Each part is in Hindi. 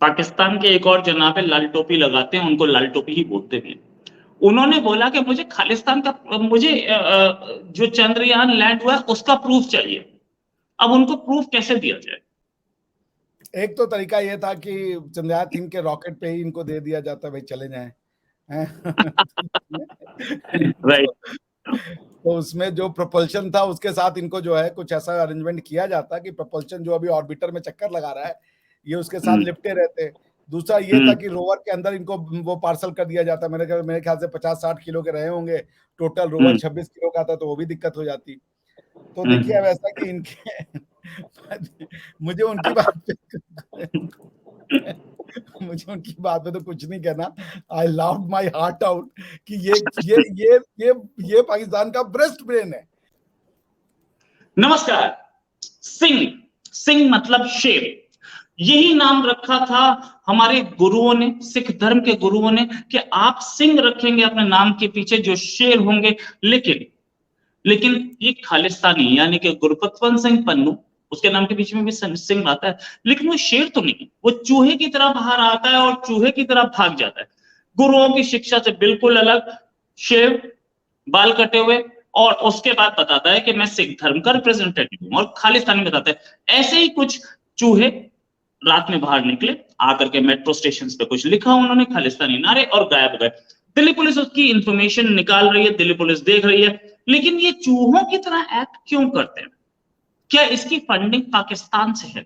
पाकिस्तान के एक और जनाब है, लाल टोपी लगाते हैं, उनको लाल टोपी ही बोलते भी हैं। उन्होंने बोला कि मुझे खालिस्तान का मुझे जो चंद्रयान लैंड हुआ है उसका प्रूफ चाहिए। अब उनको प्रूफ कैसे दिया जाए? एक तो तरीका ये था कि चंद्रयान-3 के रॉकेट पे ही इनको दे दिया जाता, भाई चले जाएं, राइट। तो उसमें जो propulsion था उसके साथ इनको जो है कुछ ऐसा अरेंजमेंट किया जाता कि propulsion जो अभी ऑर्बिटर में चक्कर लगा रहा है, ये उसके साथ लिपटे रहते। दूसरा ये था कि रोवर के अंदर इनको वो पार्सल कर दिया जाता। मेरे ख्याल से 50-60 किलो के रहे होंगे, टोटल रोवर 26 किलो का था, तो वो भी दिक्कत हो जाती। तो देखिए अब ऐसा कि इनके मुझे उनकी बात पे मुझे उनकी बात पे तो कुछ नहीं कहना। आई लाफ्ड माय हार्ट आउट कि ये पाकिस्तान का ब्रेस्ट ब्रेन है। नमस्कार। सिंह, सिंह मतलब शेर। यही नाम रखा था हमारे गुरुओं ने, सिख धर्म के गुरुओं ने, कि आप सिंह रखेंगे अपने नाम के पीछे जो शेर होंगे। लेकिन लेकिन ये खालिस्तानी यानी कि गुरबख्तवंत सिंह पन्नू, उसके नाम के बीच में भी सिंह आता है, लेकिन वो शेर तो नहीं, वो चूहे की तरह बाहर आता है और चूहे की तरह भाग जाता है। गुरुओं की शिक्षा से बिल्कुल अलग, शेर, बाल कटे हुए, और उसके बाद बताता है कि मैं सिख धर्म का रिप्रेजेंटेटिव हूं, और खालिस्तानी बताता है। ऐसे ही कुछ चूहे रात में बाहर निकले, आकर के मेट्रो स्टेशन पे कुछ लिखा उन्होंने खालिस्तानी नारे, और गायब हो गए। दिल्ली पुलिस उसकी इंफॉर्मेशन निकाल रही है, दिल्ली पुलिस देख रही है, लेकिन ये चूहों की तरह एक्ट क्यों करते हैं? क्या इसकी फंडिंग पाकिस्तान से है?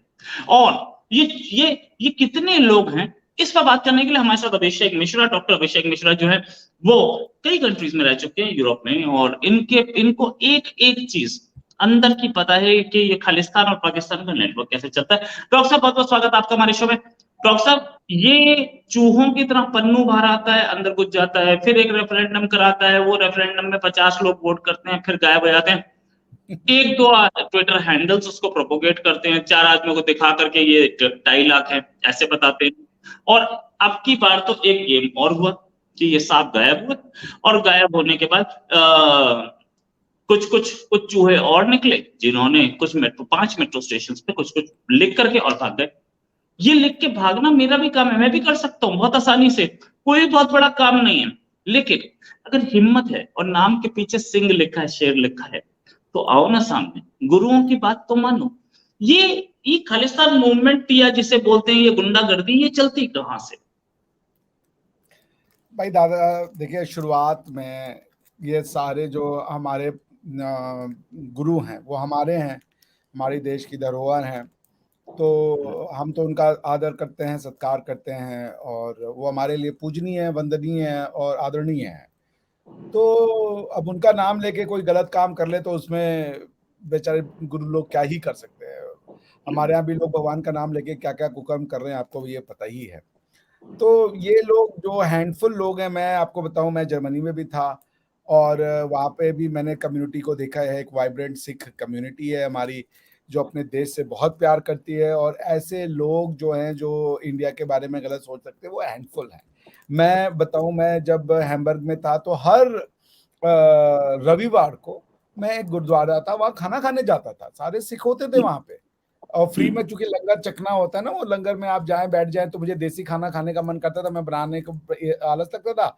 और ये ये ये कितने लोग हैं? इस पर बात करने के लिए हमारे साथ अभिषेक मिश्रा, डॉक्टर अभिषेक मिश्रा जो है वो कई कंट्रीज में रह चुके हैं, यूरोप में, और इनको एक एक चीज अंदर की पता है कि ये खालिस्तान और पाकिस्तान का नेटवर्क कैसे चलता है। डॉक्टर साहब, बहुत बहुत स्वागत आपका हमारे शो में। डॉक्टर साहब, ये चूहों की तरह पन्नू बाहर आता है, अंदर घुस जाता है, फिर एक रेफरेंडम कराता है, वो रेफरेंडम में 50 लोग वोट करते हैं, फिर गायब हो जाते हैं। एक दो ट्विटर हैंडल्स उसको प्रोपोगेट करते हैं, 4 आदमियों को दिखा करके ये 2.5 लाख है ऐसे बताते हैं। और अब की बार तो एक गेम और हुआ कि ये सांप गायब हुआ, और गायब होने के बाद कुछ कुछ कुछ चूहे और निकले जिन्होंने कुछ मेट्रो 5 मेट्रो स्टेशन पे कुछ कुछ लिख करके और भाग गए। ये लिख के भागना मेरा भी काम है, मैं भी कर सकता हूं बहुत आसानी से, कोई बहुत बड़ा काम नहीं है। लेकिन अगर हिम्मत है और नाम के पीछे सिंह लिखा है, शेर लिखा है, तो आओ ना सामने, गुरुओं की बात तो मानो। ये ये खालिस्तान मूवमेंट या जिसे बोलते हैं ये गुंडागर्दी, ये चलती कहां से? भाई दादा देखिए, शुरुआत में ये सारे जो हमारे गुरु हैं वो हमारे हैं, हमारी देश की धरोहर हैं, तो हम तो उनका आदर करते हैं, सत्कार करते हैं, और वो हमारे लिए पूजनीय है, वंदनीय है और आदरणीय है। तो अब उनका नाम लेके कोई गलत काम कर ले तो उसमें बेचारे गुरु लोग क्या ही कर सकते हैं। हमारे यहाँ भी लोग भगवान का नाम लेके क्या-क्या कुकर्म कर रहे हैं, आपको भी ये पता ही है। तो ये लोग जो हैंडफुल लोग हैं, मैं आपको बताऊँ, मैं जर्मनी में भी था और वहाँ पे भी मैंने कम्युनिटी को देखा है। एक वाइब्रेंट सिख कम्युनिटी है हमारी, जो अपने देश से बहुत प्यार करती है, और ऐसे लोग जो हैं, जो इंडिया के बारे में गलत सोच सकते हैं, वो हैंडफुल हैं। मैं बताऊँ, मैं जब हैम्बर्ग में था तो हर रविवार को मैं एक गुरुद्वारा था, वहाँ खाना खाने जाता था। सारे सिख होते थे वहाँ पे, और फ्री में चूँकि लंगर चखना होता है ना, वो लंगर में आप जाएँ, बैठ जाएँ, तो मुझे देसी खाना खाने का मन करता था, मैं बनाने को आलस लगता था।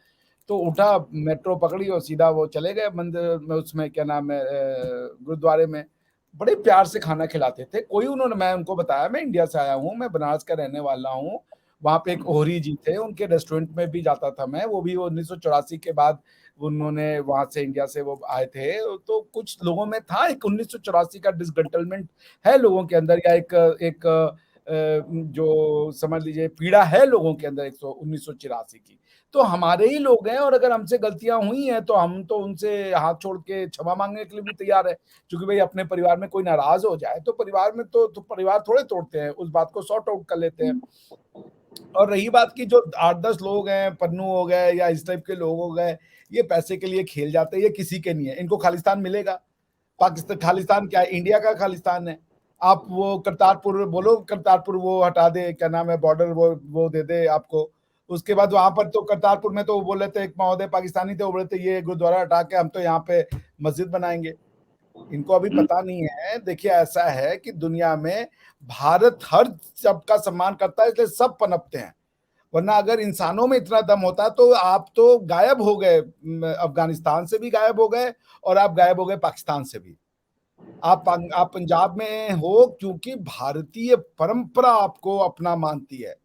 तो उठा, मेट्रो पकड़ी और सीधा वो चले गए मंदिर में, उसमें क्या नाम है गुरुद्वारे में। बड़े प्यार से खाना खिलाते थे। मैं उनको बताया मैं इंडिया से आया हूँ, मैं बनारस का रहने वाला हूँ। वहाँ पे एक ओहरी जी थे, उनके रेस्टोरेंट में भी जाता था मैं, वो भी 1984 के बाद उन्होंने वहाँ से इंडिया से वो आए थे। तो कुछ लोगों में था एक 1984 का डिसग्रंटलमेंट है लोगों के अंदर, या एक एक जो समझ लीजिए पीड़ा है लोगों के अंदर 1984 की। तो हमारे ही लोग हैं, और अगर हमसे गलतियां हुई हैं तो हम तो उनसे हाथ छोड़ के क्षमा मांगने के लिए भी तैयार है, क्योंकि भाई अपने परिवार में कोई नाराज हो जाए तो परिवार में तो परिवार थोड़े तोड़ते हैं, उस बात को सॉर्ट आउट कर लेते हैं। और रही बात की जो 8-10 लोग हैं, पन्नू हो गए या इस टाइप के लोग हो गए, ये पैसे के लिए खेल जाते हैं, ये किसी के नहीं है। इनको खालिस्तान मिलेगा। पाकिस्तान खालिस्तान क्या है? इंडिया का खालिस्तान है। आप वो करतारपुर बोलो, करतारपुर वो हटा दे, क्या नाम है, बॉर्डर वो दे दे आपको। उसके बाद वहां पर तो करतारपुर में तो वो बोले थे, एक महोदय पाकिस्तानी थे, वो बोले थे ये गुरुद्वारा हटा के हम तो यहाँ पे मस्जिद बनाएंगे। इनको अभी पता नहीं है। देखिए ऐसा है कि दुनिया में भारत हर सबका सम्मान करता है, इसलिए सब पनपते हैं, वरना अगर इंसानों में इतना दम होता तो आप तो गायब हो गए, अफगानिस्तान से भी गायब हो गए और आप गायब हो गए पाकिस्तान से भी। आप पंजाब में हो क्योंकि भारतीय परंपरा आपको अपना मानती है।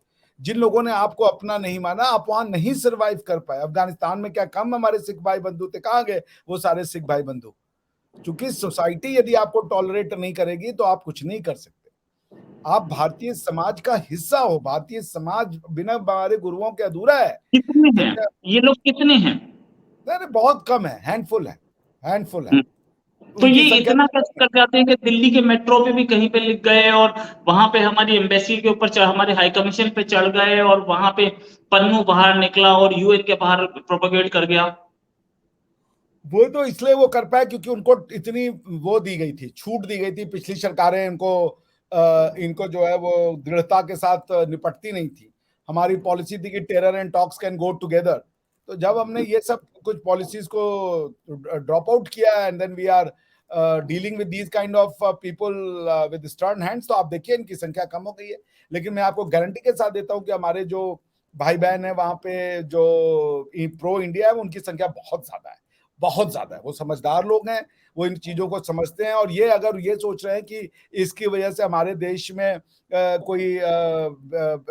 जिन लोगों ने आपको अपना नहीं माना, आप वहां नहीं सरवाइव कर पाए। अफगानिस्तान में क्या कम हमारे सिख भाई बंधु थे, कहाँ गए वो सारे सिख भाई बंधु? क्योंकि सोसाइटी यदि आपको टॉलरेट नहीं करेगी तो आप कुछ नहीं कर सकते। आप भारतीय समाज का हिस्सा हो। भारतीय समाज बिना हमारे गुरुओं के अधूरा है। कितने हैं जैसे ये लोग, कितने हैं? अरे बहुत कम है, हैंडफुल है, हैंडफुल है। तो ये उनकी संख्या इतना कैसे कर जाते हैं कि दिल्ली के मेट्रो पे भी कहीं पे लिख गए और वहां पे हमारी एम्बेसी के ऊपर हमारे हाई कमीशन पे चढ़ गए और वहां पे पन्नू बाहर निकला और यूएन के बाहर प्रोपोगेट कर गया। वो तो इसलिए वो कर पाए क्योंकि उनको इतनी वो दी गई थी, छूट दी गई थी। पिछली सरकारें इनको जो है वो दृढ़ता के साथ निपटती नहीं थी। हमारी पॉलिसी थी कि terror and talks can go together. तो जब हमने ये सब कुछ पॉलिसीज को ड्रॉप आउट किया and then we are dealing with these kind of people with stern hands, तो आप देखिए इनकी संख्या कम हो गई है। लेकिन मैं आपको गारंटी के साथ देता हूं कि हमारे जो भाई बहन है वहां पे जो प्रो इंडिया है उनकी संख्या बहुत ज्यादा है, बहुत ज्यादा है। वो समझदार लोग हैं, वो इन चीजों को समझते हैं। और ये अगर ये सोच रहे हैं कि इसकी वजह से हमारे देश में कोई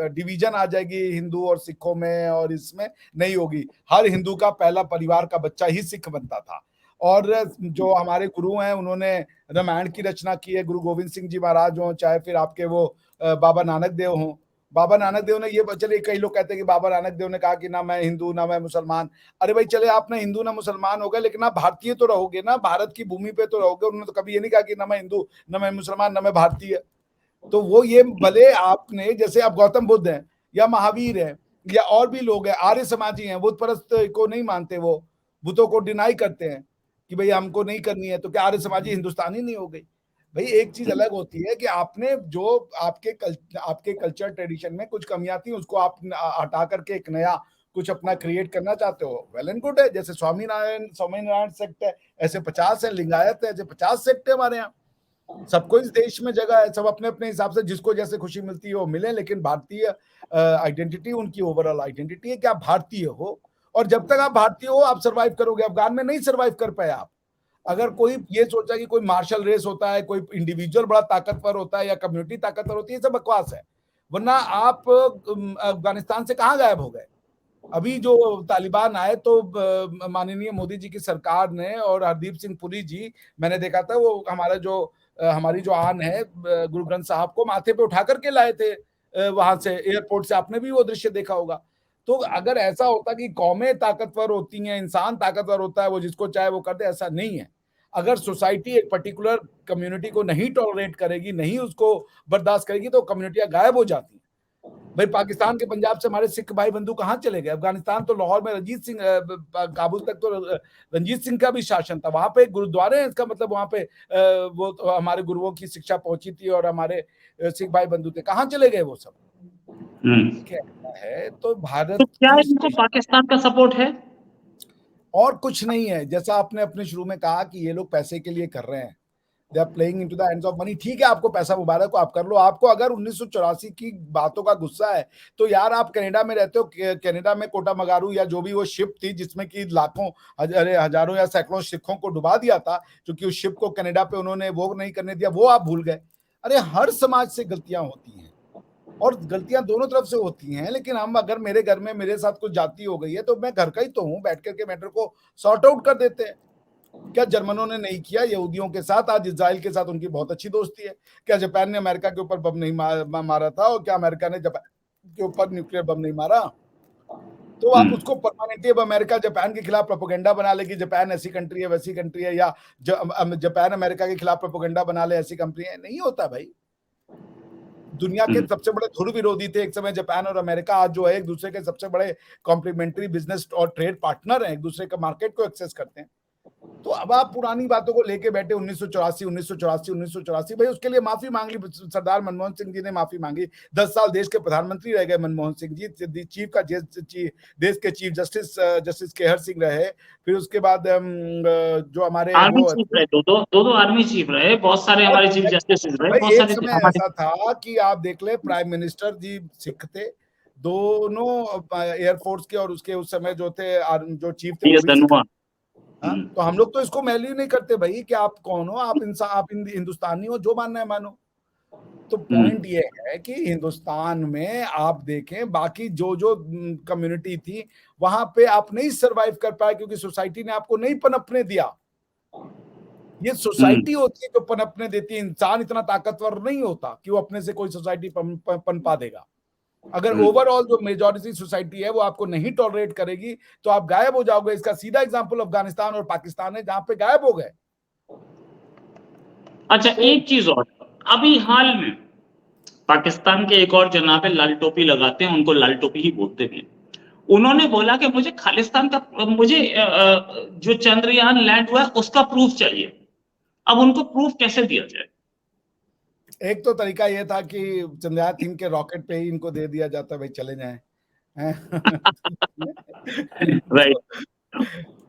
डिवीजन आ जाएगी हिंदू और सिखों में, और इसमें नहीं होगी। हर हिंदू का पहला परिवार का बच्चा ही सिख बनता था। और जो हमारे गुरु हैं उन्होंने रामायण की रचना की है, गुरु गोविंद सिंह जी महाराज हों, चाहे फिर आपके वो बाबा नानक देव हों। बाबा नानक देव ने ये, चलिए कई लोग कहते हैं कि बाबा नानक देव ने कहा कि ना मैं हिंदू ना मैं मुसलमान। अरे भाई चले आप ना हिंदू ना मुसलमान हो गए, लेकिन आप भारतीय तो रहोगे ना, भारत की भूमि पे तो रहोगे। उन्होंने तो कभी ये नहीं कहा कि ना मैं हिंदू ना मैं मुसलमान ना मैं भारतीय। तो वो ये भले आपने, जैसे आप गौतम बुद्ध हैं या महावीर हैं या और भी लोग हैं, आर्य समाजी हैं, बुत परस्त को नहीं मानते, वो बुतों को डिनाई करते हैं कि भाई हमको नहीं करनी है, तो क्या आर्य समाजी हिंदुस्तानी नहीं हो गई? भाई एक चीज अलग होती है कि आपने जो आपके कल्चर ट्रेडिशन में कुछ कमियां थी उसको आप हटा करके एक नया कुछ अपना क्रिएट करना चाहते हो, वेल एंड गुड है। जैसे स्वामीनारायण सेक्ट है, ऐसे 50 है। लिंगायत है, ऐसे 50 सेक्ट है हमारे यहाँ। सबको इस देश में जगह है, सब अपने अपने हिसाब से जिसको जैसे खुशी मिलती है वो मिले। लेकिन भारतीय आइडेंटिटी उनकी ओवरऑल आइडेंटिटी है कि आप भारतीय हो, और जब तक आप भारतीय हो आप सरवाइव करोगे। अफगान में नहीं सरवाइव कर पाए आप। अगर कोई ये सोचा कि कोई मार्शल रेस होता है, कोई इंडिविजुअल बड़ा ताकतवर होता है या कम्युनिटी ताकतवर होती है, सब बकवास है। वरना आप अफगानिस्तान से कहाँ गायब हो गए? अभी जो तालिबान आए तो माननीय मोदी जी की सरकार ने और हरदीप सिंह पुरी जी, मैंने देखा था वो हमारी जो आन है गुरु ग्रंथ साहब को माथे पे उठा करके लाए थे वहां से, एयरपोर्ट से। आपने भी वो दृश्य देखा होगा। तो अगर ऐसा होता कि कौमें ताकतवर होती हैं, इंसान ताकतवर होता है, वो जिसको चाहे वो कर दे, ऐसा नहीं है। अगर सोसाइटी एक पर्टिकुलर कम्युनिटी को नहीं टॉलरेट करेगी, नहीं उसको बर्दाश्त करेगी, तो कम्युनिटियां गायब हो जाती हैं। भाई पाकिस्तान के पंजाब से हमारे सिख भाई बंधु कहाँ चले गए? अफगानिस्तान तो लाहौर में रंजीत सिंह, काबुल तक तो रंजीत सिंह का भी शासन था। वहां पे गुरुद्वारे हैं, इसका मतलब वहां पे वो तो हमारे गुरुओं की शिक्षा पहुंची थी और हमारे सिख भाई बंधु थे। कहाँ चले गए वो सब? क्या है तो भारत तो क्या की इनको पाकिस्तान का सपोर्ट है? और कुछ नहीं है। जैसा आपने अपने शुरू में कहा कि ये लोग पैसे के लिए कर रहे हैं, they are playing into the hands of money. ठीक है, आपको पैसा मुबारक हो, आप कर लो। आपको अगर 1984 की बातों का गुस्सा है तो यार आप कनाडा में रहते हो, कनाडा में कोटा मगारू या जो भी वो शिप थी जिसमें कि लाखों हजारों या सैकड़ों सिखों को डुबा दिया था, क्योंकि उस शिप को कनाडा पे उन्होंने वो नहीं करने दिया, वो आप भूल गए। अरे हर समाज से गलतियां होती हैं और गलतियां दोनों तरफ से होती हैं। लेकिन हम, अगर मेरे घर में मेरे साथ कुछ जाति हो गई है तो मैं घर का ही तो हूं, बैठ करके मैटर को सॉर्ट आउट कर देते हैं। क्या जर्मनों ने नहीं किया यहूदियों के साथ? आज इजराइल के साथ उनकी बहुत अच्छी दोस्ती है। क्या जापान ने अमेरिका के ऊपर बम नहीं मारा था? और क्या अमेरिका ने जापान के ऊपर न्यूक्लियर बम नहीं मारा? तो आप उसको परमानेंटली, अब अमेरिका जापान के खिलाफ प्रोपेगेंडा बना ले कि जापान ऐसी कंट्री है वैसी कंट्री है, या जापान अमेरिका के खिलाफ प्रोपेगेंडा बना ले ऐसी कंट्री है। नहीं होता भाई। दुनिया के सबसे बड़े धुर विरोधी थे एक समय जापान और अमेरिका। आज जो है एक दूसरे के सबसे बड़े कॉम्प्लीमेंट्री बिजनेस और ट्रेड पार्टनर हैं, एक दूसरे के मार्केट को एक्सेस करते हैं। तो अब आप पुरानी बातों को लेके बैठे 1984 भाई उसके लिए माफी मांग ली सरदार मनमोहन सिंह जी ने, माफी मांगी। 10 साल देश के प्रधानमंत्री रह गए मनमोहन सिंह जी, देश के चीफ जस्टिस केहर सिंह रहे। फिर उसके बाद जो हमारे आर्मी वो चीफ रहे, दो आर्मी चीफ रहे, बहुत सारे हमारे चीफ जस्टिस रहे, भाई बहुत एक सारे समय हमारे। ऐसा था कि आप देख ले प्राइम मिनिस्टर जी सिख थे, दोनों एयरफोर्स के, और उसके उस समय जो थे जो चीफ थे वो भी सिख। धनुआ। हाँ, तो हम लोग तो इसको वैल्यू नहीं करते भाई कि आप कौन हो, आप इंसान, आप हिंदुस्तानी हो, जो मानना है मानो। तो पॉइंट ये है कि हिंदुस्तान में आप देखें बाकी जो जो कम्युनिटी थी वहां पे आप नहीं सरवाइव कर पाए क्योंकि सोसाइटी ने आपको नहीं पनपने दिया। ये सोसाइटी होती है जो पनपने देती है, इंसान इतना ताकतवर नहीं होता कि वो अपने से कोई सोसाइटी पनपा देगा। अगर ओवरऑल जो मेजॉरिटी सोसाइटी है वो आपको नहीं टॉलरेट करेगी तो आप गायब हो जाओगे। इसका सीधा एग्जांपल अफगानिस्तान और पाकिस्तान है जहां पे गायब हो गए। अच्छा, तो एक चीज और, अभी हाल में पाकिस्तान के एक और जनाब है, लाल टोपी लगाते हैं, उनको लाल टोपी ही बोलते भी हैं। उन्होंने बोला कि मुझे खालिस्तान का, मुझे जो चंद्रयान लैंड हुआ है उसका प्रूफ चाहिए। अब उनको प्रूफ कैसे दिया जाए? एक तो तरीका ये था कि चंद्रयान 3 के रॉकेट पे ही इनको दे दिया जाता, भाई चले जाएं। राइट।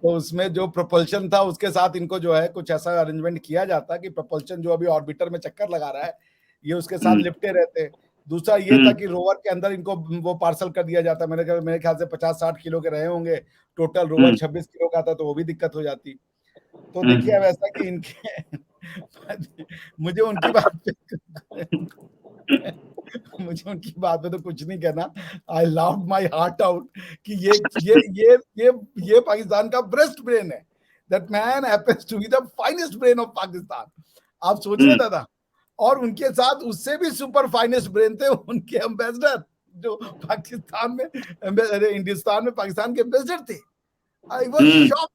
तो उसमें जो प्रोपल्शन था उसके साथ इनको जो है कुछ ऐसा अरेंजमेंट किया जाता कि प्रोपल्शन जो अभी ऑर्बिटर में चक्कर लगा रहा है ये उसके साथ लिपटे रहते। दूसरा ये था कि रोवर के अंदर इनको वो पार्सल कर दिया जाता। मेरे ख्याल से 50-60 किलो के रहे होंगे, टोटल रोवर 26 किलो का था, तो वो भी दिक्कत हो जाती। तो देखिए अब ऐसा कि इनके मुझे उनकी बात मुझे उनकी बात पे तो कुछ नहीं कहना। I love my heart out कि ये पाकिस्तान का ब्रेस्ट ब्रेन है। That man happens to be the finest brain of Pakistan. आप सोचिए दादा। और उनके साथ उससे भी सुपर फाइनेस्ट ब्रेन थे उनके एम्बेसडर जो पाकिस्तान में, हिंदुस्तान में पाकिस्तान के एम्बेसडर थे। I was shocked.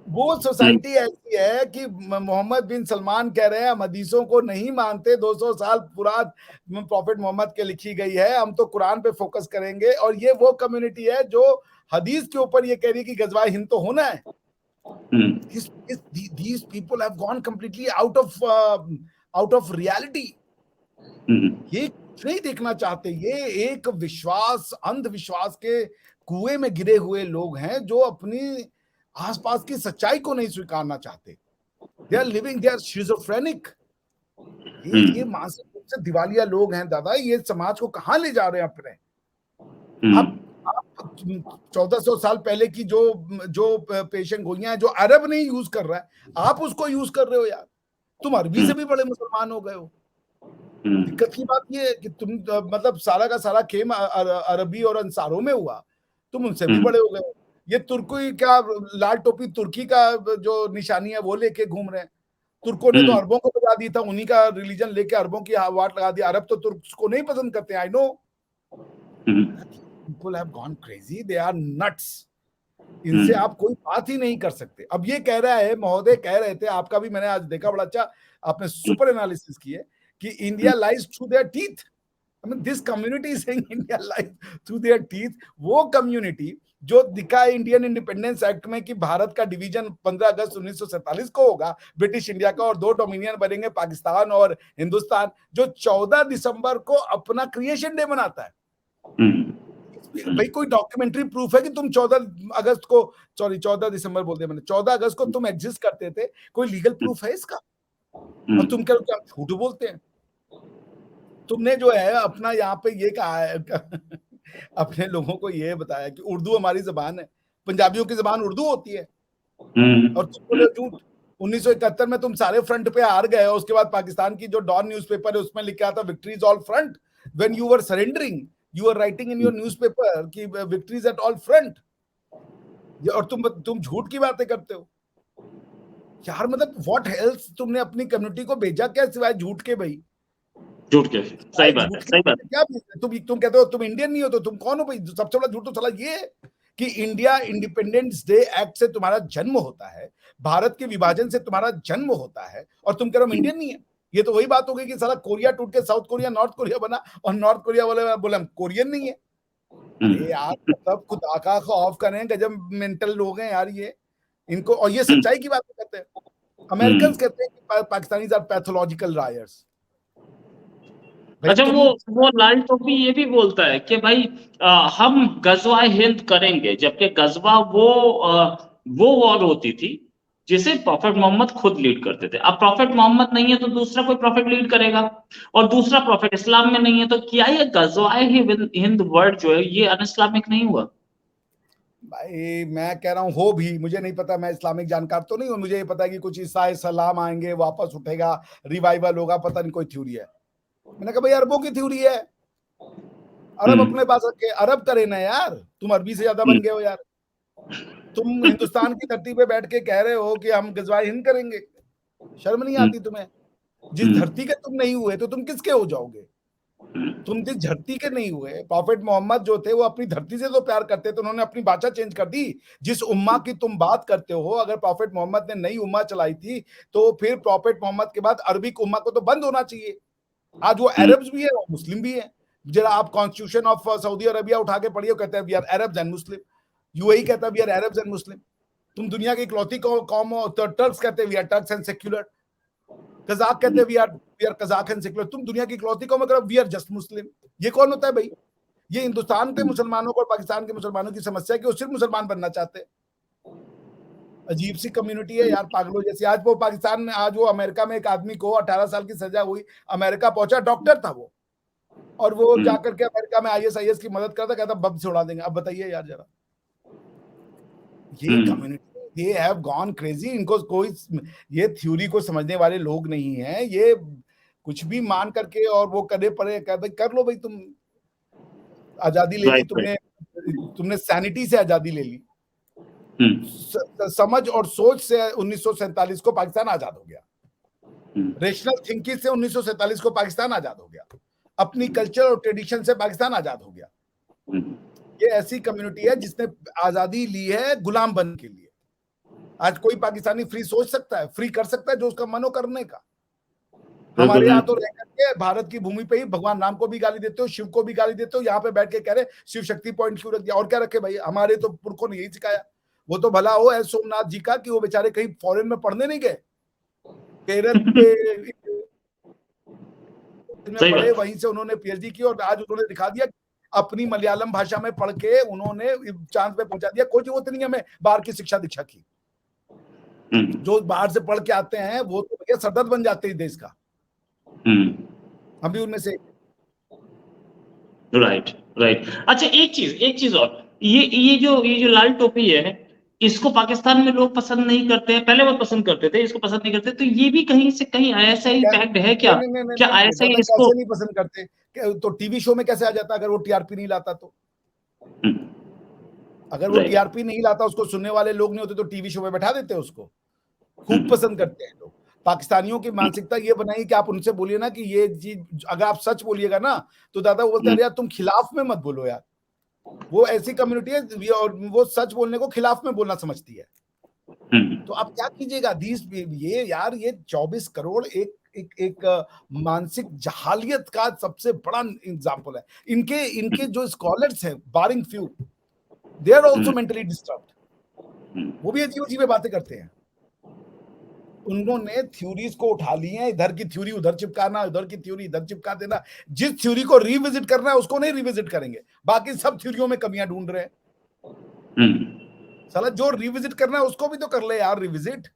वो सोसाइटी ऐसी है कि मोहम्मद बिन सलमान कह रहे हैं हम हदीसों को नहीं मानते, 200 साल पुरान प्रॉफिट मोहम्मद के लिखी गई है, हम तो कुरान पे फोकस करेंगे। और ये वो कम्युनिटी है जो हदीस के ऊपर ये कह रही है कि गजवाए हिंद तो होना है। These people have gone completely out of reality. ये नहीं देखना चाहते। ये एक विश्वास, अंधविश्वास के कुएं में गिरे हुए लोग हैं जो अपनी आसपास की सच्चाई को नहीं स्वीकारना चाहते। They are living, they are schizophrenic. ये मानसिक रूप से दिवालिया लोग हैं दादा। ये समाज को कहां ले जा रहे हैं अपने। आप 1400 साल पहले की जो पेशेंट गोइयां हैं जो अरब नहीं यूज कर रहा है, आप उसको यूज कर रहे हो यार। तुम अरबी से भी बड़े मुसलमान हो गए हो। दिक्कत की बात ये है कि तुम मतलब सारा का सारा खेम अरबी और अंसारों में हुआ, तुम उनसे भी बड़े हो गए हो। ये तुर्की का लाल टोपी, तुर्की का जो निशानी है वो लेके घूम रहे हैं। तुर्कों ने तो अरबों को बजा दी था, उन्हीं का रिलीजन लेके अरबों की वाट लगा दी। अरब तो तुर्क को नहीं पसंद करते। I know people have gone crazy, they are nuts। इनसे आप कोई बात ही नहीं कर सकते। अब ये कह रहा है, महोदय कह रहे थे, आपका भी मैंने आज देखा, बड़ा अच्छा आपने सुपर एनालिसिस किए कि India lies through their teeth. I mean this community is saying India lies through their teeth. वो कम्युनिटी जो दिखा है इंडियन इंडिपेंडेंस एक्ट में कि भारत का डिवीजन 15 अगस्त 1947 को होगा ब्रिटिश इंडिया का, और 2 डोमिनियन बनेंगे पाकिस्तान और हिंदुस्तान, जो 14 दिसंबर को अपना क्रिएशन डे मनाता है। भाई कोई डॉक्यूमेंट्री प्रूफ है कि तुम 14 अगस्त को, सॉरी 14 दिसंबर बोलते मैंने, 14 अगस्त को तुम एग्जिस्ट करते थे? कोई लीगल प्रूफ है इसका? और तुम कह रहे हो झूठ बोलते हैं। तुमने जो है अपना यहाँ पे ये कहा है अपने लोगों को ये बताया कि उर्दू हमारी जबान है, पंजाबियों की जबान उर्दू होती है, और तुम बोले झूठ। 1971 में तुम सारे फ्रंट पे हार गए, और उसके बाद पाकिस्तान की जो डॉन न्यूज़पेपर है उसमें लिखा था victories all front. When you were surrendering you are writing in your newspaper कि victories at all front। और तुम झूठ की बातें करते हो यार। मतलब what else तुमने अपनी कम्युनिटी को भेजा क्या सिवाय झूठ के? भाई झूठ के, सही बात है, सही बात है। क्या तुम कहते हो तुम इंडियन नहीं हो, तो तुम कौन हो भाई? सबसे बड़ा झूठ तो चला ये कि इंडिया इंडिपेंडेंस डे एक्ट से तुम्हारा जन्म होता है, भारत के विभाजन से तुम्हारा जन्म होता है, और तुम कह रहे हो इंडियन नहीं है। ये तो वही बात हो गई कि सारा कोरिया टूट के साउथ कोरिया नॉर्थ कोरिया बना, और नॉर्थ कोरिया वाले बोले हम कोरियन नहीं है। अरे यार मतलब खुदा का खौफ करें, गजब मेंटल लोग हैं यार ये। इनको, और ये सच्चाई की बात करते हैं। अमेरिकन कहते हैं कि पाकिस्तानीज आर पैथोलॉजिकल रायर्स। अच्छा, वो लाल टोपी ये भी बोलता है कि भाई हम गजवा हिंद करेंगे, जबकि गजवा वो वॉर होती थी जिसे प्रॉफेट मोहम्मद खुद लीड करते थे। अब प्रॉफेट मोहम्मद नहीं है तो दूसरा कोई प्रॉफेट लीड करेगा, और दूसरा प्रॉफेट इस्लाम में नहीं है, तो क्या ये गजवा हिंद वर्ड जो है ये अन इस्लामिक नहीं हुआ? भाई मैं कह रहा हूँ हो भी, मुझे नहीं पता, मैं इस्लामिक जानकार तो नहीं हूँ, मुझे ये पता है कि कुछ ईसा सलाम आएंगे, वापस उठेगा, रिवाइवल होगा, पता नहीं कोई थ्योरी है। मैंने कहा भाई अरबों की थ्योरी है, अरब अपने पास रखे, अरब करे ना यार, तुम अरबी से ज्यादा बन गए हो यार। तुम हिंदुस्तान की धरती पे बैठ के कह रहे हो कि हम गजवाए हिंद करेंगे, शर्म नहीं आती तुम्हें? जिस धरती के तुम नहीं हुए तो तुम किसके हो जाओगे? तुम जिस धरती के नहीं हुए, प्रॉफेट मोहम्मद जो थे वो अपनी धरती से तो प्यार करते थे, उन्होंने अपनी भाषा चेंज कर दी। जिस उम्मा की तुम बात करते हो, अगर प्रॉफेट मोहम्मद ने नई उम्मा चलाई थी तो फिर प्रॉफेट मोहम्मद के बाद अरबिक उम्मा को तो बंद होना चाहिए। आज वो अरब्स भी है और मुस्लिम भी है। जरा आप कॉन्स्टिट्यूशन ऑफ सऊदी अरेबिया उठा के पढ़िए, कहते हैं we are Arabs and Muslim. UAE कहता है we are Arabs and Muslim. तुम दुनिया की इकलौती कौम हो, टर्क्स कहते हैं we are Turks and secular. Kazakh कहते हैं we are Kazakh and secular. तुम दुनिया की इकलौती कौम, मतलब वी आर जस्ट मुस्लिम। ये कौन होता है भाई? ये हिंदुस्तान के मुसलमानों को और पाकिस्तान के मुसलमानों की समस्या है कि वो सिर्फ मुसलमान बनना चाहते हैं। अजीब सी कम्युनिटी है यार, पागलों जैसी। आज वो पाकिस्तान में, आज वो अमेरिका में एक आदमी को 18 साल की सजा हुई, अमेरिका पहुंचा, डॉक्टर था वो, और वो जाकर के अमेरिका में आईएसआईएस की मदद करता, कहता बम से उड़ा देंगे। अब बताइए यार जरा, ये कम्युनिटी, ये हैव गॉन क्रेजी। इनको कोई, ये थ्योरी को समझने वाले लोग नहीं है, ये कुछ भी मान करके और वो करे पड़े, कर लो भाई, तुम आजादी ले ली तुमने, तुमने सैनिटी से आजादी ले ली, समझ और सोच से 1947 को पाकिस्तान आजाद हो गया, रेशनल थिंकिंग से 1947 को पाकिस्तान आजाद हो गया, अपनी कल्चर और ट्रेडिशन से पाकिस्तान आजाद हो गया। ये ऐसी कम्युनिटी है जिसने आजादी ली है गुलाम बनने के लिए। आज कोई पाकिस्तानी फ्री सोच सकता है, फ्री कर सकता है जो उसका मन हो करने का। हमारे यहाँ तो रह करके भारत की भूमि पे ही भगवान राम को भी गाली देते हो, शिव को भी गाली देते हो, यहाँ पे बैठ के कह रहे शिव शक्ति पॉइंट क्यों रख दिया? और क्या रखे भाई? हमारे तो पुरखों ने यही सिखाया। वो तो भला हो है सोमनाथ जी का कि वो बेचारे कहीं फॉरेन में पढ़ने नहीं गए, केरल के पढ़े, वहीं से उन्होंने पीएचडी की, और आज उन्होंने दिखा दिया अपनी मलयालम भाषा में पढ़ के उन्होंने चांद पे पहुंचा दिया। कोई जरूरत नहीं हमें बाहर की शिक्षा दीक्षा की। जो बाहर से पढ़ के आते हैं वो तो भैया सरदर्द बन जाते हैं देश का। हम भी उनमें से। Right right. अच्छा, एक चीज और, ये जो लाल टोपी है, इसको पाकिस्तान में लोग पसंद नहीं करते हैं। पहले वो पसंद करते थे, इसको पसंद नहीं करते। तो ये भी कहीं से कहीं ISI पैक्ड है क्या? क्या ISI इसको कैसे नहीं पसंद करते? तो टीवी शो में कैसे आ जाता अगर वो टीआरपी नहीं लाता? तो अगर वो टीआरपी नहीं लाता, उसको सुनने वाले लोग नहीं होते, तो टीवी शो में बैठा देते उसको। खूब पसंद करते हैं लोग। पाकिस्तानियों की मानसिकता ये बनाई कि आप उनसे बोलिए ना कि ये चीज, अगर आप सच बोलिएगा ना तो दादा वो बोलते हैं यार तुम खिलाफ में मत बोलो यार। वो ऐसी कम्युनिटी है और वो सच बोलने को खिलाफ में बोलना समझती है। तो आप क्या कीजिएगा? ये यार, ये 24 करोड़ एक मानसिक जहालियत का सबसे बड़ा एग्जाम्पल है। इनके जो स्कॉलर्स हैं, barring few, they are also mentally disturbed. वो भी अजीब बातें करते हैं। उन्होंने थ्योरीज को उठा ली है, इधर की थ्योरी उधर चिपकाना, उधर की थ्योरी इधर चिपका देना। जिस थ्योरी को रिविजिट करना है उसको नहीं रिविजिट करेंगे, बाकी सब थ्योरियों में कमियां ढूंढ रहे हैं। साला जो रिविजिट करना है उसको भी तो कर ले यार रिविजिट।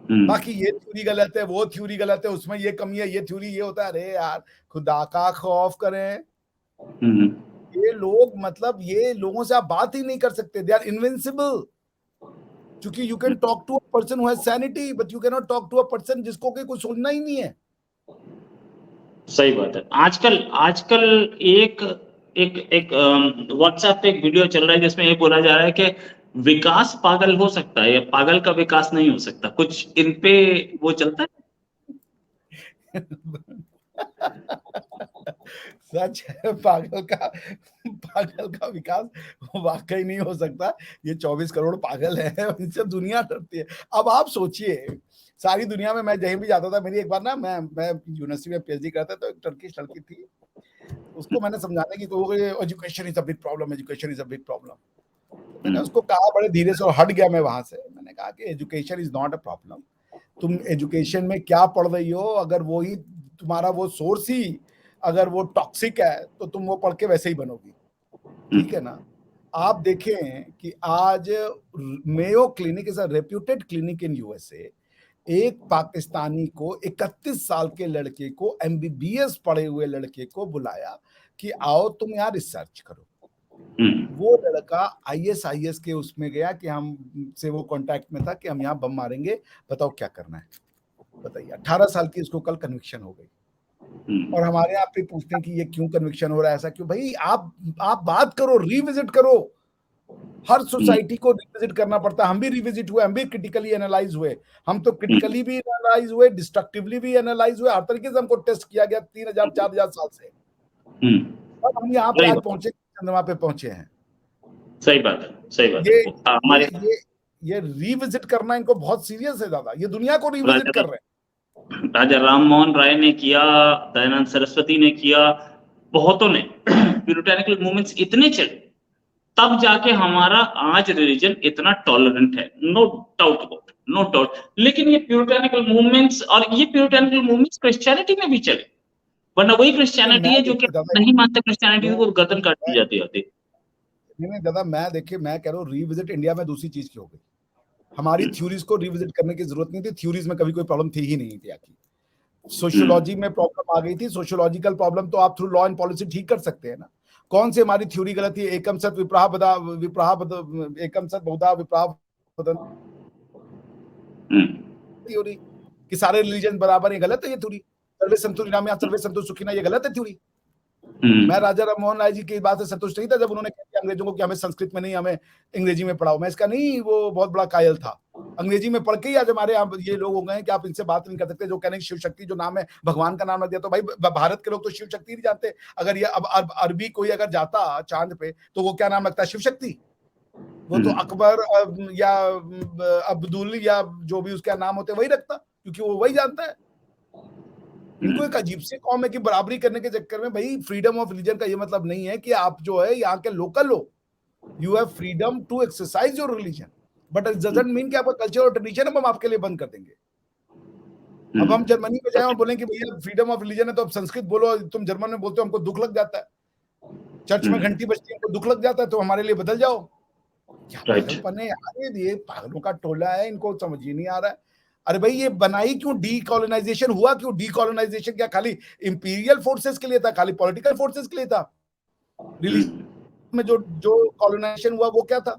बाकी ये थ्योरी गलत है, वो थ्योरी गलत है, उसमें ये कमी है, ये थ्योरी ये होता है। अरे यार खुदा का खौफ करें। ये लोग, मतलब ये लोगों से आप बात ही नहीं कर सकते। They are invincible. क्योंकि you can talk to a person who has sanity, but you can not talk to a person जिसको कि कुछ सुनना ही नहीं है। सही बात है। आजकल एक व्हाट्सएप पे एक वीडियो चल रहा है जिसमें ये बोला जा रहा है कि विकास पागल हो सकता है, या पागल का विकास नहीं हो सकता। कुछ इन पे वो चलता है। सच है, पागल का विकास वाकई नहीं हो सकता। ये 24 करोड़ पागल है, इनसे दुनिया डरती है। अब आप सोचिए, सारी दुनिया में मैं जहीं भी जाता था, मेरी एक बार ना, मैं यूनिवर्सिटी में पीएचडी करता था, तो एक टर्किश लड़की थी, उसको मैंने समझाने की तो education is a big problem, education is a big problem. मैंने उसको कहा बड़े धीरे से, और हट गया मैं वहां से। मैंने मैंने कहा कि education is not a problem, तुम एजुकेशन में क्या पढ़ रही हो, अगर वो ही तुम्हारा वो सोर्स ही अगर वो टॉक्सिक है तो तुम वो पढ़ के वैसे ही बनोगी, ठीक है ना। आप देखें कि आज Mayo clinic is a reputed clinic in USA, एक पाकिस्तानी को 31 साल के लड़के को, एमबीबीएस पढ़े हुए लड़के को बुलाया कि आओ तुम यहाँ रिसर्च करो। वो लड़का आईएसआईएस के उसमें गया कि हम से वो कांटेक्ट में था कि हम यहाँ बम मारेंगे, बताओ क्या करना है, बताइए। 18 साल की इसको कल कन्विक्शन हो गई। और हमारे यहाँ पे पूछते हैं कि ये क्यों कन्विक्शन हो रहा है, ऐसा क्यों? भाई आप बात करो, रिविजिट करो। हर सोसाइटी को रिविजिट करना पड़ता है। हम भी रिविजिट हुए, हम भी क्रिटिकली एनालाइज हुए, हम तो क्रिटिकली भी एनालाइज हुए, डिस्ट्रक्टिवली भी एनालाइज हुए, हर तरीके से हमको टेस्ट किया गया 3000 4000 साल से। अब हम यहाँ पे आज पहुंचे, चंद्रमा पे पहुंचे हैं। सही बात है, सही बात है। हमारे ये रिविजिट करना इनको बहुत सीरियस है दादा, ये दुनिया को रिविजिट कर रहे हैं। राजा राम मोहन राय ने किया, दयानंद सरस्वती ने किया, बहुतों ने। प्यूरिटैनिकल मूवमेंट्स इतने चले, तब जाके हमारा आज रिलीजन इतना टॉलरेंट है, no doubt about, no doubt. लेकिन ये प्यूरिटैनिकल मूवमेंट्स, और ये प्यूरिटैनिकल मूवमेंट्स क्रिश्चियनिटी में भी चले, वरना वही क्रिश्चियनिटी है जो कि नहीं मानते क्रिश्चियनिटी को गर्दन काट दी जाती होती। नहीं दादा, मैं कह रहा हूँ रिविजिट इंडिया में दूसरी चीज की हो गई। हमारी थ्योरीज को रिविजिट करने की जरूरत नहीं थी, थ्योरीज में कभी कोई प्रॉब्लम थी ही नहीं थी आखिर। सोशियोलॉजी में प्रॉब्लम आ गई थी, सोशियोलॉजिकल प्रॉब्लम तो आप थ्रू लॉ एंड पॉलिसी ठीक कर सकते हैं ना। कौन सी हमारी थ्योरी गलत थी? एकम सत विप्राह बदा एकम सत बहुधा विप्राह थ्योरी कि सारे रिलीजन बराबर है, गलत है ये थ्योरी। सर्वे संतु निरामया सर्वे संतु सुखिना, ये गलत है थ्योरी। मैं राजा राम मोहन राय जी की बात से संतुष्ट नहीं था जब उन्होंने कहा अंग्रेजों को कि हमें संस्कृत में नहीं, हमें अंग्रेजी में पढ़ाओ। मैं इसका नहीं, वो बहुत बड़ा कायल था। अंग्रेजी में पढ़ के ही आज हमारे यहाँ ये लोग हो गए कि आप इनसे बात नहीं कर सकते, जो कहने शिव शक्ति जो नाम है भगवान का नाम रख दिया। तो भाई भारत के लोग तो शिव शक्ति नहीं जानते। अगर ये अब अरबी कोई अगर जाता चांद पे तो वो क्या नाम रखता है? शिव शक्ति। वो तो अकबर या अब्दुल या जो भी उसका नाम होते वही रखता, क्योंकि वो वही जानता है। इनको एक अजीब सी कौम है कि बराबरी करने के चक्कर में, भाई फ्रीडम ऑफ रिलीजन का ये मतलब नहीं है कि आप जो है यहाँ के लोकल हो, you have freedom to exercise your religion, but it doesn't mean कि आपका कल्चर और ट्रेडिशन हम आपके लिए बंद कर देंगे। अब हम जर्मनी में जाए और बोलें कि भैया फ्रीडम ऑफ रिलीजन है तो अब संस्कृत बोलो, तुम जर्मन में बोलते हो, हमको दुख लग जाता है। चर्च में घंटी बजती है, हमको दुख लग जाता है, तो हमारे लिए बदल जाओ। क्या पागलपन है यार, ये पागलों का टोला है, इनको समझ ही नहीं आ रहा है। अरे भाई ये बनाई क्यों? डीकॉलोनाइजेशन हुआ क्यों? डीकॉलोनाइजेशन क्या खाली इंपीरियल फोर्सेस के लिए था, खाली पॉलिटिकल फोर्सेस के लिए था? रिलीजन में जो कॉलोनाइजेशन हुआ वो क्या था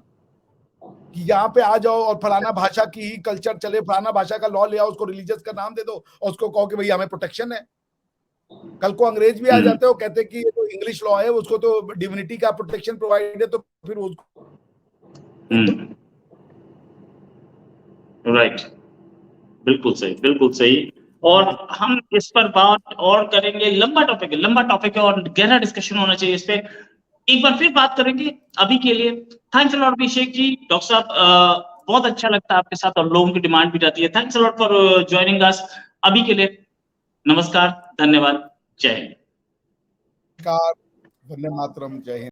कि यहाँ पे आ जाओ और फलाना भाषा की ही कल्चर चले, फलाना भाषा का लॉ ले आओ, उसको रिलीजियस का नाम दे दो और उसको कहो कि भाई हमें प्रोटेक्शन है। कल को अंग्रेज भी आ जाते हो, कहते कि ये तो इंग्लिश लॉ है, उसको तो डिविनिटी का प्रोटेक्शन प्रोवाइड है, तो फिर उसको राइट, बिल्कुल सही, बिल्कुल सही। और हम इस पर बात और करेंगे, लंबा टॉपिक है और गहरा डिस्कशन होना चाहिए इस पे। एक बार फिर बात करेंगे। अभी के लिए thanks a lot Abhishek ji. Doctor साहब बहुत अच्छा लगता है आपके साथ और लोगों की डिमांड भी रहती है। Thanks a lot for joining us. अभी के लिए नमस्कार, धन्यवाद, जय हिंद। वंदे मातरम, जय हिंद।